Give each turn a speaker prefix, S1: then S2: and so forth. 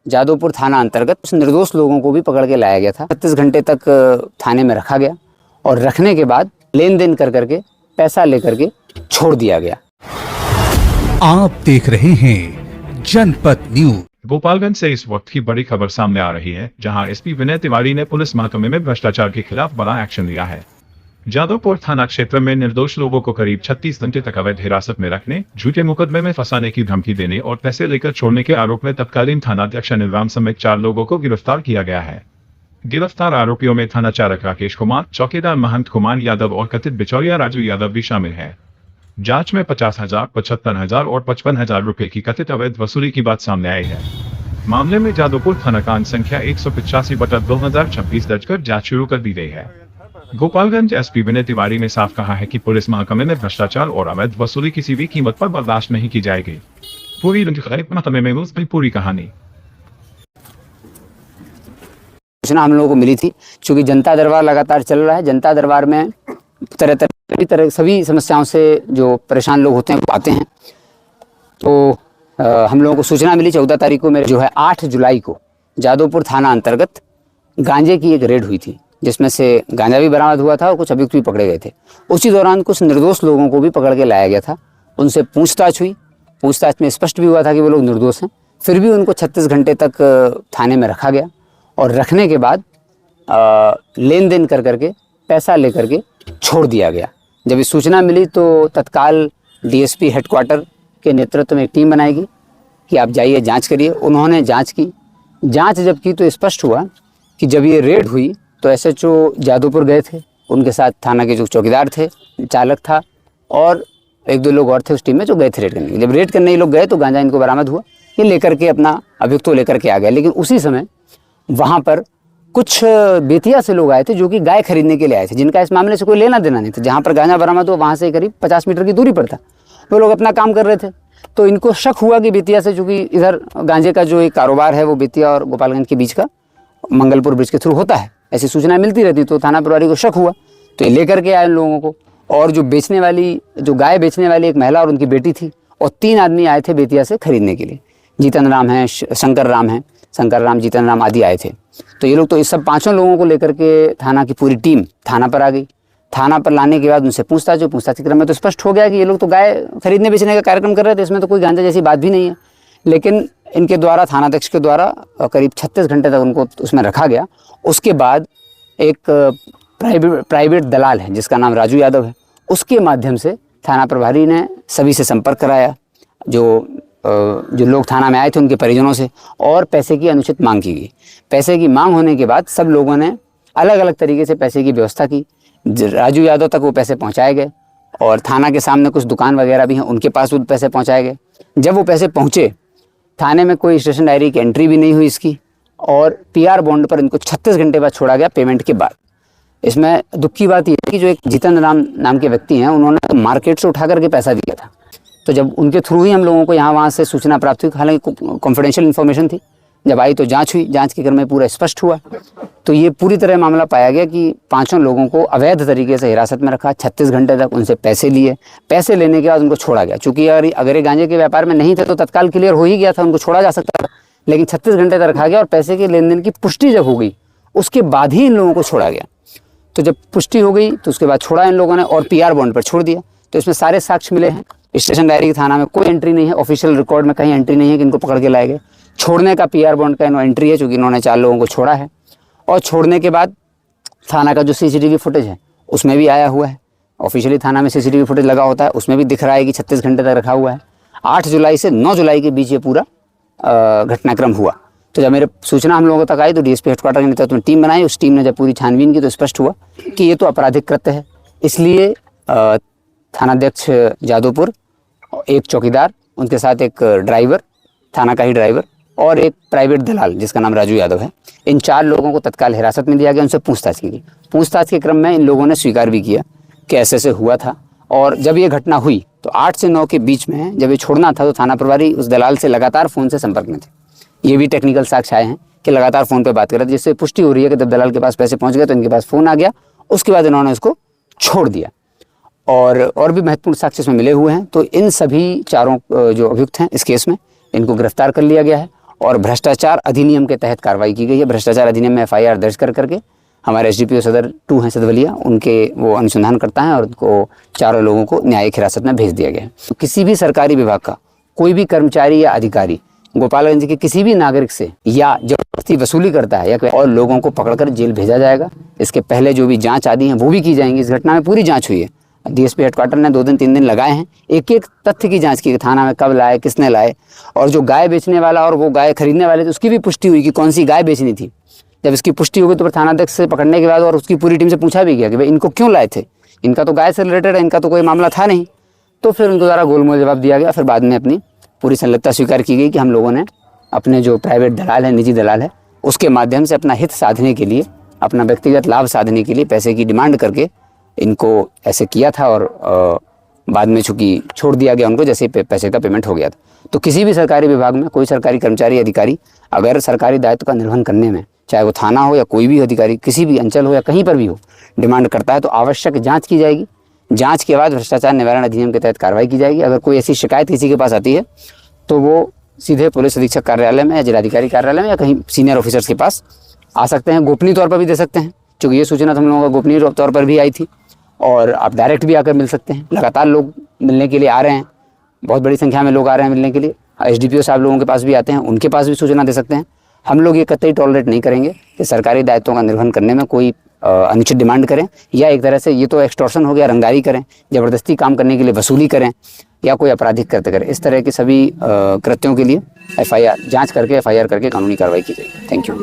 S1: जादवपुर थाना अंतर्गत कुछ निर्दोष लोगों को भी पकड़ के लाया गया था। 36 घंटे तक थाने में रखा गया और रखने के बाद लेन देन कर करके पैसा लेकर के छोड़ दिया गया।
S2: आप देख रहे हैं जनपद न्यूज।
S3: गोपालगंज से इस वक्त की बड़ी खबर सामने आ रही है, जहां एसपी विनय तिवारी ने पुलिस महकमे में भ्रष्टाचार के खिलाफ बड़ा एक्शन लिया है। जादवपुर थाना क्षेत्र में निर्दोष लोगों को करीब 36 घंटे तक अवैध हिरासत में रखने, झूठे मुकदमे में फंसाने की धमकी देने और पैसे लेकर छोड़ने के आरोप में तत्कालीन थानाध्यक्ष अनिल राम समेत 4 लोगों को गिरफ्तार किया गया है। गिरफ्तार आरोपियों में थाना चालक राकेश कुमार, चौकीदार महंत कुमार यादव और कथित बिचौलिया राजू यादव भी शामिल है। जांच में 50,000, 75,000 और 55,000 रुपए की कथित अवैध वसूली की बात सामने आई है। मामले में जादवपुर थाना कांड संख्या 185/2026 दर्ज कर जांच शुरू कर दी गई है। गोपालगंज एसपी विनय तिवारी ने साफ कहा है कि पुलिस महकमे में भ्रष्टाचार और अवैध वसूली किसी भी कीमत पर बर्दाश्त नहीं की जाएगी। महकमे में उसकी पूरी कहानी।
S1: सूचना हम लोगों को मिली थी, क्योंकि जनता दरबार लगातार चल रहा है। जनता दरबार में तरह सभी समस्याओं से जो परेशान लोग होते हैं वो आते हैं। तो हम लोगों को सूचना मिली 14 तारीख को, मेरे जो है 8 जुलाई को जादवपुर थाना अंतर्गत गांजे की एक रेड हुई थी, जिसमें से गांजा भी बरामद हुआ था और कुछ अभियुक्त भी पकड़े गए थे। उसी दौरान कुछ निर्दोष लोगों को भी पकड़ के लाया गया था। उनसे पूछताछ हुई। पूछताछ में स्पष्ट भी हुआ था कि वो लोग निर्दोष हैं। फिर भी उनको 36 घंटे तक थाने में रखा गया और रखने के बाद लेन देन कर करके पैसा ले करके छोड़ दिया गया। जब ये सूचना मिली तो तत्काल डीएसपी हेडक्वार्टर के नेतृत्व में एक टीम बनाएगी कि आप जाइए जांच करिए। उन्होंने जांच की। जांच जब की तो स्पष्ट हुआ कि जब ये रेड हुई तो एसएचओ जादवपुर गए थे, उनके साथ थाना के जो चौकीदार थे, चालक था और 1-2 लोग और थे उस टीम में जो गए थे रेड करने। जब रेड करने ये लोग गए तो गांजा इनको बरामद हुआ। ये लेकर के अपना अभियुक्त तो लेकर के आ गया। लेकिन उसी समय वहाँ पर कुछ बेतिया से लोग आए थे जो कि गाय खरीदने के लिए आए थे, जिनका इस मामले से कोई लेना देना नहीं था। जहाँ पर गांजा बरामद हुआ वहाँ से करीब 50 मीटर की दूरी पर था। वो लोग अपना काम कर रहे थे। तो इनको शक हुआ कि बेतिया से, चूँकि इधर गांजे का जो एक कारोबार है वो बेतिया और गोपालगंज के बीच का मंगलपुर ब्रिज के थ्रू होता है, ऐसी सूचना मिलती रहती। तो थाना प्रभारी को शक हुआ तो ये लेकर के आए इन लोगों को। और जो बेचने वाली, जो गाय बेचने वाली एक महिला और उनकी बेटी थी और 3 आदमी आए थे बेतिया से खरीदने के लिए। जीतन राम है, शंकर राम, जीतन राम आदि आए थे। तो ये लोग, तो इस सब 5 लोगों को लेकर के थाना की पूरी टीम थाना पर आ गई। थाना पर लाने के बाद उनसे पूछताछ के क्रम में तो स्पष्ट हो गया कि ये लोग तो गाय खरीदने बेचने का कार्यक्रम कर रहे थे, इसमें तो कोई गांजा जैसी बात भी नहीं है। लेकिन इनके द्वारा, थानाध्यक्ष के द्वारा करीब 36 घंटे तक उनको उसमें रखा गया। उसके बाद एक प्राइवेट दलाल है जिसका नाम राजू यादव है, उसके माध्यम से थाना प्रभारी ने सभी से संपर्क कराया, जो लोग थाना में आए थे उनके परिजनों से, और पैसे की अनुचित मांग की गई। पैसे की मांग होने के बाद सब लोगों ने अलग अलग तरीके से पैसे की व्यवस्था की। राजू यादव तक वो पैसे पहुंचाए गए और थाना के सामने कुछ दुकान वगैरह भी हैं, उनके पास वो पैसे पहुंचाए गए। जब वो पैसे पहुंचे, थाने में कोई स्टेशन डायरी की एंट्री भी नहीं हुई इसकी, और पीआर बॉन्ड पर इनको 36 घंटे बाद छोड़ा गया पेमेंट के बाद। इसमें दुख की बात यह है कि जो एक जीतन राम नाम के व्यक्ति हैं, उन्होंने मार्केट से उठा करके पैसा दिया था। तो जब उनके थ्रू ही हम लोगों को यहाँ वहाँ से सूचना प्राप्त हुई, हालांकि कॉन्फिडेंशियल इन्फॉर्मेशन थी। जब आई तो जांच हुई। जांच के क्रम में पूरा स्पष्ट हुआ तो ये पूरी तरह मामला पाया गया कि 5 लोगों को अवैध तरीके से हिरासत में रखा, 36 घंटे तक उनसे पैसे लिए। पैसे लेने के बाद उनको छोड़ा गया। चूँकि अगर ये गांजे के व्यापार में नहीं थे तो तत्काल क्लियर हो ही गया था, उनको छोड़ा जा सकता था। लेकिन 36 घंटे तक रखा गया और पैसे के लेन देन की पुष्टि जब हो गई उसके बाद ही इन लोगों को छोड़ा गया। तो जब पुष्टि हो गई तो उसके बाद छोड़ा इन लोगों ने और पीआर बॉन्ड पर छोड़ दिया। तो इसमें सारे साक्ष्य मिले हैं। स्टेशन डायरी की थाना में कोई एंट्री नहीं है, ऑफिशियल रिकॉर्ड में कहीं एंट्री नहीं है कि इनको पकड़ के लाए गए। छोड़ने का पीआर बॉन्ड का एंट्री है, चूँकि इन्होंने 4 लोगों को छोड़ा है। और छोड़ने के बाद थाना का जो सीसीटीवी फुटेज है उसमें भी आया हुआ है। ऑफिशियली थाना में सीसीटीवी फुटेज लगा होता है, उसमें भी दिख रहा है कि 36 घंटे तक रखा हुआ है। 8 जुलाई से 9 जुलाई के बीच ये पूरा घटनाक्रम हुआ। तो जब मेरे सूचना हम लोगों तक आई तो डीएसपी हेडक्वार्टर के नेतृत्व में टीम बनाई। उस टीम ने जब पूरी छानबीन की तो स्पष्ट हुआ कि ये तो आपराधिक कृत्य है। इसलिए थानाध्यक्ष जादवपुर, एक चौकीदार, उनके साथ एक ड्राइवर, थाना का ही ड्राइवर, और एक प्राइवेट दलाल जिसका नाम राजू यादव है, इन 4 लोगों को तत्काल हिरासत में लिया गया। उनसे पूछताछ की गई। पूछताछ के क्रम में इन लोगों ने स्वीकार भी किया कि ऐसे हुआ था। और जब ये घटना हुई तो 8 से 9 के बीच में जब ये छोड़ना था तो थाना प्रभारी उस दलाल से लगातार फ़ोन से संपर्क में थे। ये भी टेक्निकल साक्ष्य आए हैं कि लगातार फ़ोन पे बात कर रहे थे, जिससे पुष्टि हो रही है कि जब दलाल के पास पैसे पहुंच गए तो इनके पास फ़ोन आ गया। उसके बाद इन्होंने उसको छोड़ दिया। और भी महत्वपूर्ण साक्ष्य इसमें मिले हुए हैं। तो इन सभी 4 जो अभियुक्त हैं इस केस में, इनको गिरफ्तार कर लिया गया है और भ्रष्टाचार अधिनियम के तहत कार्रवाई की गई है। भ्रष्टाचार अधिनियम में FIR दर्ज करके हमारे SDPO सदर 2 हैं सदवलिया, उनके वो अनुसंधान करता है और उनको चारों लोगों को न्यायिक हिरासत में भेज दिया गया है। तो किसी भी सरकारी विभाग का कोई भी कर्मचारी या अधिकारी गोपालगंज के किसी भी नागरिक से या जबरदस्ती वसूली करता है या और लोगों को पकड़कर जेल भेजा जाएगा। इसके पहले जो भी जांच आदि हैं वो भी की जाएंगी। इस घटना में पूरी जांच हुई है। DSP हेडक्वार्टर ने 2 दिन 3 दिन लगाए हैं, एक एक तथ्य की जांच की, थाना में कब लाए, किसने लाए, और जो गाय बेचने वाला और वो गाय खरीदने वाले थे उसकी भी पुष्टि हुई कि कौन सी गाय बेचनी थी। जब इसकी पुष्टि हो गई तो फिर थानाध्यक्ष से पकड़ने के बाद और उसकी पूरी टीम से पूछा भी गया कि भाई इनको क्यों लाए थे, इनका तो गाय से रिलेटेड है, इनका तो कोई मामला था नहीं। तो फिर उनको द्वारा गोलमोल जवाब दिया गया। फिर बाद में अपनी पूरी संलिप्तता स्वीकार की गई कि हम लोगों ने अपने जो प्राइवेट दलाल है, निजी दलाल है, उसके माध्यम से अपना हित साधने के लिए, अपना व्यक्तिगत लाभ साधने के लिए पैसे की डिमांड करके इनको ऐसे किया था और बाद में चूँकि छोड़ दिया गया उनको जैसे पैसे का पेमेंट हो गया था। तो किसी भी सरकारी विभाग में कोई सरकारी कर्मचारी अधिकारी अगर सरकारी दायित्व का निर्वहन करने में, चाहे वो थाना हो या कोई भी अधिकारी किसी भी अंचल हो या कहीं पर भी हो, डिमांड करता है तो आवश्यक जांच की जाएगी। जांच के बाद भ्रष्टाचार निवारण अधिनियम के तहत कार्रवाई की जाएगी। अगर कोई ऐसी शिकायत किसी के पास आती है तो वो सीधे पुलिस अधीक्षक कार्यालय में या जिलाधिकारी कार्यालय में या कहीं सीनियर ऑफिसर्स के पास आ सकते हैं। गोपनीय तौर पर भी दे सकते हैं, क्योंकि ये सूचना हम लोगों को गोपनीय तौर पर भी आई थी, और आप डायरेक्ट भी आकर मिल सकते हैं। लगातार लोग मिलने के लिए आ रहे हैं, बहुत बड़ी संख्या में लोग आ रहे हैं मिलने के लिए। SDPO साहब लोगों के पास भी आते हैं, उनके पास भी सूचना दे सकते हैं। हम लोग ये कतई टॉलरेट नहीं करेंगे कि सरकारी दायित्वों का निर्वहन करने में कोई अनुचित डिमांड करें, या एक तरह से ये तो एक्सटॉर्शन हो गया, रंगदारी करें, ज़बरदस्ती काम करने के लिए वसूली करें, या कोई आपराधिक कृत्य करें। इस तरह के सभी कृत्यों के लिए जांच करके FIR करके कानूनी कार्रवाई की जाएगी। Thank you.